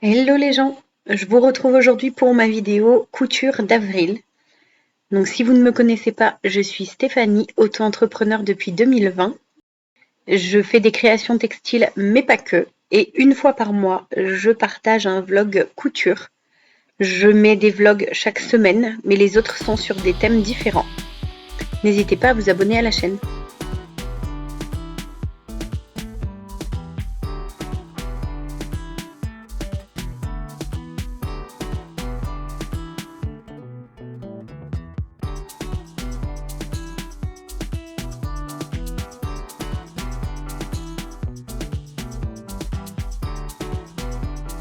Hello les gens, je vous retrouve aujourd'hui pour ma vidéo couture d'avril. Donc si vous ne me connaissez pas, je suis Stéphanie, auto-entrepreneur depuis 2020. Je fais des créations textiles mais pas que. Et une fois par mois, je partage un vlog couture. Je mets des vlogs chaque semaine, mais les autres sont sur des thèmes différents. N'hésitez pas à vous abonner à la chaîne.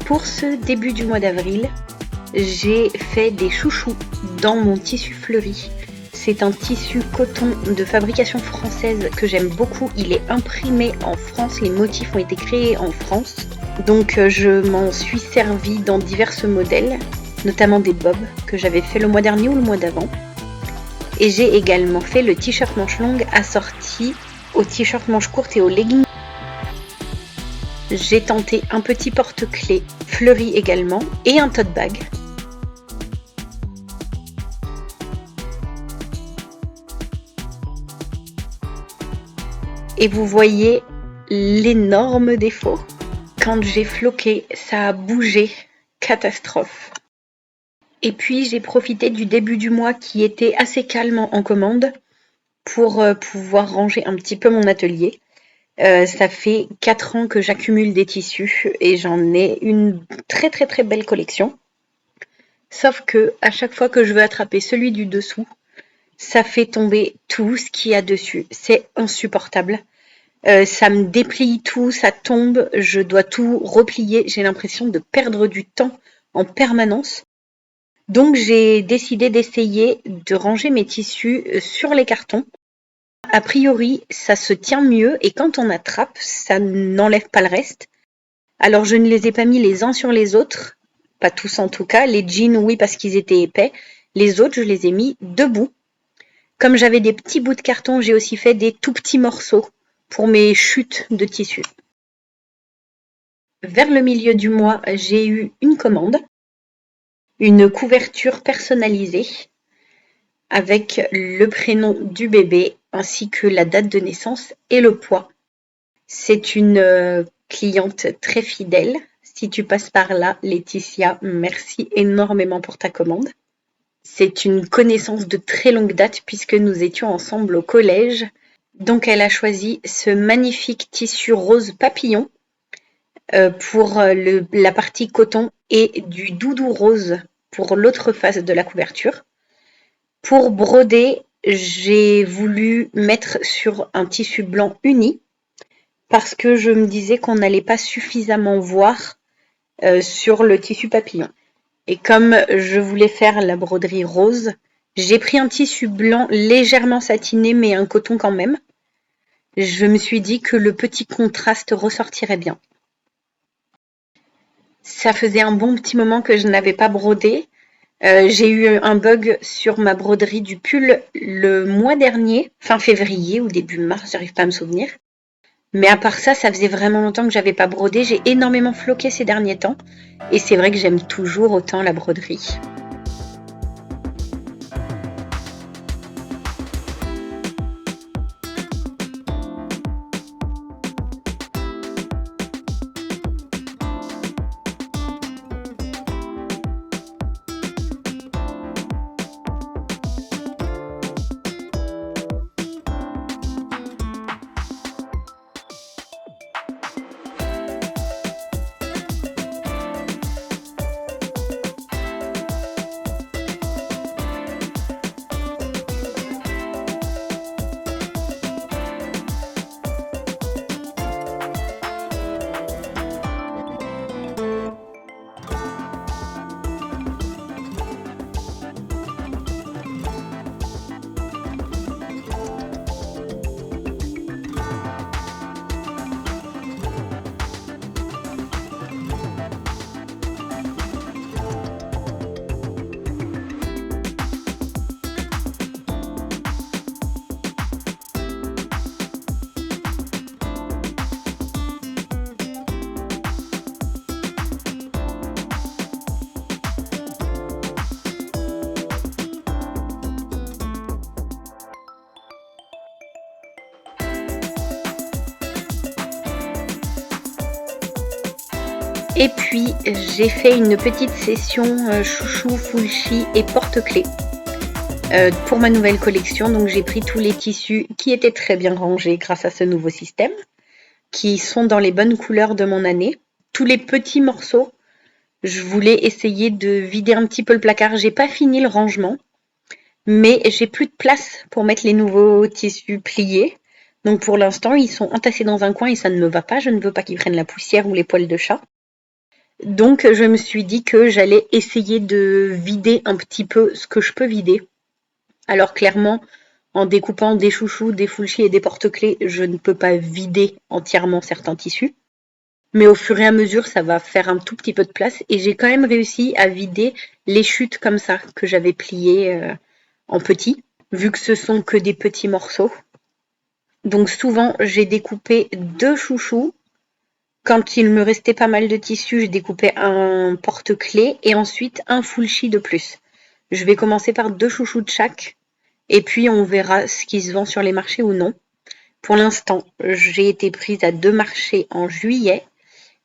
Pour ce début du mois d'avril, j'ai fait des chouchous dans mon tissu fleuri. C'est un tissu coton de fabrication française que j'aime beaucoup. Il est imprimé en France, les motifs ont été créés en France. Donc je m'en suis servie dans divers modèles, notamment des bobs que j'avais fait le mois dernier ou le mois d'avant. Et j'ai également fait le t-shirt manche longue assorti au t-shirt manche courte et aux leggings. J'ai tenté un petit porte-clés fleuri également et un tote bag. Et vous voyez l'énorme défaut. Quand j'ai floqué, ça a bougé. Catastrophe. Et puis j'ai profité du début du mois qui était assez calme en commande pour pouvoir ranger un petit peu mon atelier. Ça fait 4 ans que j'accumule des tissus et j'en ai une très très très belle collection. Sauf que à chaque fois que je veux attraper celui du dessous, ça fait tomber tout ce qu'il y a dessus. C'est insupportable. Ça me déplie tout, ça tombe, je dois tout replier. J'ai l'impression de perdre du temps en permanence. Donc j'ai décidé d'essayer de ranger mes tissus sur les cartons. A priori, ça se tient mieux et quand on attrape, ça n'enlève pas le reste. Alors je ne les ai pas mis les uns sur les autres, pas tous en tout cas. Les jeans, oui, parce qu'ils étaient épais. Les autres, je les ai mis debout. Comme j'avais des petits bouts de carton, j'ai aussi fait des tout petits morceaux pour mes chutes de tissu. Vers le milieu du mois, j'ai eu une commande, une couverture personnalisée avec le prénom du bébé ainsi que la date de naissance et le poids. C'est une cliente très fidèle. Si tu passes par là, Laetitia, merci énormément pour ta commande. C'est une connaissance de très longue date puisque nous étions ensemble au collège. Donc elle a choisi ce magnifique tissu rose papillon pour la partie coton et du doudou rose pour l'autre face de la couverture. Pour broder, j'ai voulu mettre sur un tissu blanc uni parce que je me disais qu'on n'allait pas suffisamment voir sur le tissu papillon. Et comme je voulais faire la broderie rose, j'ai pris un tissu blanc légèrement satiné mais un coton quand même. Je me suis dit que le petit contraste ressortirait bien. Ça faisait un bon petit moment que je n'avais pas brodé. J'ai eu un bug sur ma broderie du pull le mois dernier, fin février ou début mars, j'arrive pas à me souvenir. Mais à part ça, ça faisait vraiment longtemps que j'avais pas brodé. J'ai énormément floqué ces derniers temps. Et c'est vrai que j'aime toujours autant la broderie. Et puis j'ai fait une petite session chouchou, full-chi et porte-clés pour ma nouvelle collection. Donc j'ai pris tous les tissus qui étaient très bien rangés grâce à ce nouveau système, qui sont dans les bonnes couleurs de mon année. Tous les petits morceaux, je voulais essayer de vider un petit peu le placard. J'ai pas fini le rangement, mais j'ai plus de place pour mettre les nouveaux tissus pliés. Donc pour l'instant, ils sont entassés dans un coin et ça ne me va pas. Je ne veux pas qu'ils prennent la poussière ou les poils de chat. Donc je me suis dit que j'allais essayer de vider un petit peu ce que je peux vider. Alors clairement, en découpant des chouchous, des full-chi et des porte-clés, je ne peux pas vider entièrement certains tissus. Mais au fur et à mesure, ça va faire un tout petit peu de place. Et j'ai quand même réussi à vider les chutes comme ça, que j'avais pliées en petits, vu que ce sont que des petits morceaux. Donc souvent, j'ai découpé 2 chouchous. Quand il me restait pas mal de tissu, je découpais un porte-clés et ensuite un full-chi de plus. Je vais commencer par 2 chouchous de chaque et puis on verra ce qui se vend sur les marchés ou non. Pour l'instant, j'ai été prise à 2 marchés en juillet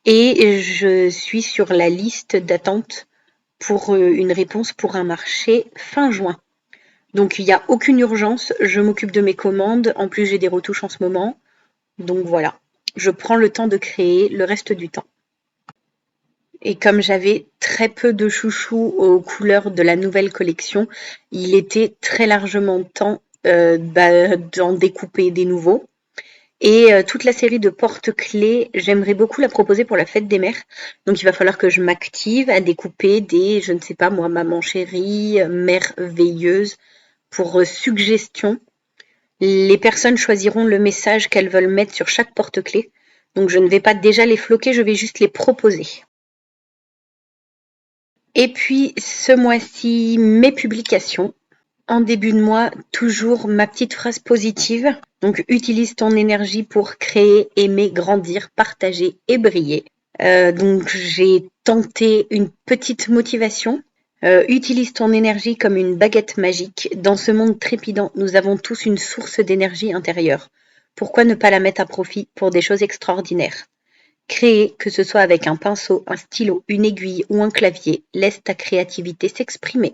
et je suis sur la liste d'attente pour une réponse pour un marché fin juin. Donc il n'y a aucune urgence, je m'occupe de mes commandes, en plus j'ai des retouches en ce moment. Donc voilà, je prends le temps de créer le reste du temps. Et comme j'avais très peu de chouchous aux couleurs de la nouvelle collection, il était très largement temps d'en découper des nouveaux. Et toute la série de porte-clés, j'aimerais beaucoup la proposer pour la fête des mères. Donc il va falloir que je m'active à découper des, je ne sais pas moi, maman chérie, mère veilleuse, pour suggestion. Les personnes choisiront le message qu'elles veulent mettre sur chaque porte-clés. Donc je ne vais pas déjà les floquer, je vais juste les proposer. Et puis ce mois-ci, mes publications. En début de mois, toujours ma petite phrase positive. Donc utilise ton énergie pour créer, aimer, grandir, partager et briller. Donc j'ai tenté une petite motivation. Utilise ton énergie comme une baguette magique. Dans ce monde trépidant, nous avons tous une source d'énergie intérieure. Pourquoi ne pas la mettre à profit pour des choses extraordinaires? Créer, que ce soit avec un pinceau, un stylo, une aiguille ou un clavier, laisse ta créativité s'exprimer.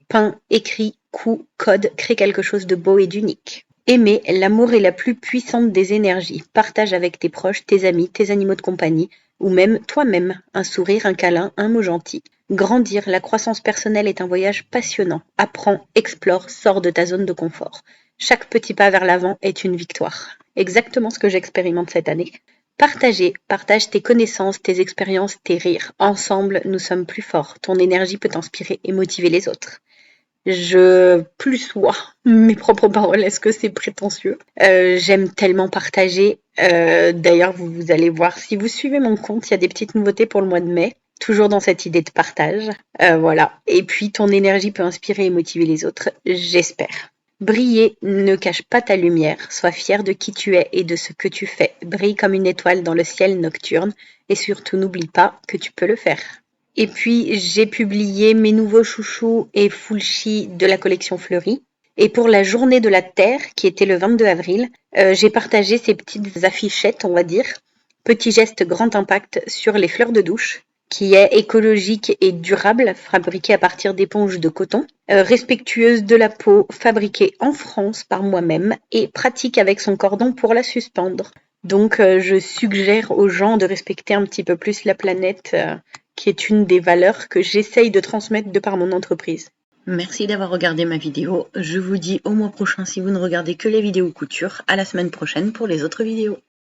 Peins, écris, couds, code, crée quelque chose de beau et d'unique. Aimer, l'amour est la plus puissante des énergies. Partage avec tes proches, tes amis, tes animaux de compagnie, ou même toi-même, un sourire, un câlin, un mot gentil. Grandir, la croissance personnelle est un voyage passionnant. Apprends, explore, sors de ta zone de confort. Chaque petit pas vers l'avant est une victoire. Exactement ce que j'expérimente cette année. Partage tes connaissances, tes expériences, tes rires. Ensemble, nous sommes plus forts. Ton énergie peut inspirer et motiver les autres. Je plus sois mes propres paroles, est-ce que c'est prétentieux? J'aime tellement partager. D'ailleurs, vous allez voir, si vous suivez mon compte, il y a des petites nouveautés pour le mois de mai. Toujours dans cette idée de partage. Voilà. Et puis, ton énergie peut inspirer et motiver les autres, j'espère. Briller, ne cache pas ta lumière, sois fier de qui tu es et de ce que tu fais. Brille comme une étoile dans le ciel nocturne et surtout n'oublie pas que tu peux le faire. Et puis j'ai publié mes nouveaux chouchous et full-chi de la collection fleurie. Et pour la journée de la Terre, qui était le 22 avril, j'ai partagé ces petites affichettes, on va dire, petit geste grand impact sur les fleurs de douche, qui est écologique et durable, fabriquée à partir d'éponges de coton, respectueuse de la peau, fabriquée en France par moi-même et pratique avec son cordon pour la suspendre. Donc je suggère aux gens de respecter un petit peu plus la planète, qui est une des valeurs que j'essaye de transmettre de par mon entreprise. Merci d'avoir regardé ma vidéo. Je vous dis au mois prochain si vous ne regardez que les vidéos couture. À la semaine prochaine pour les autres vidéos.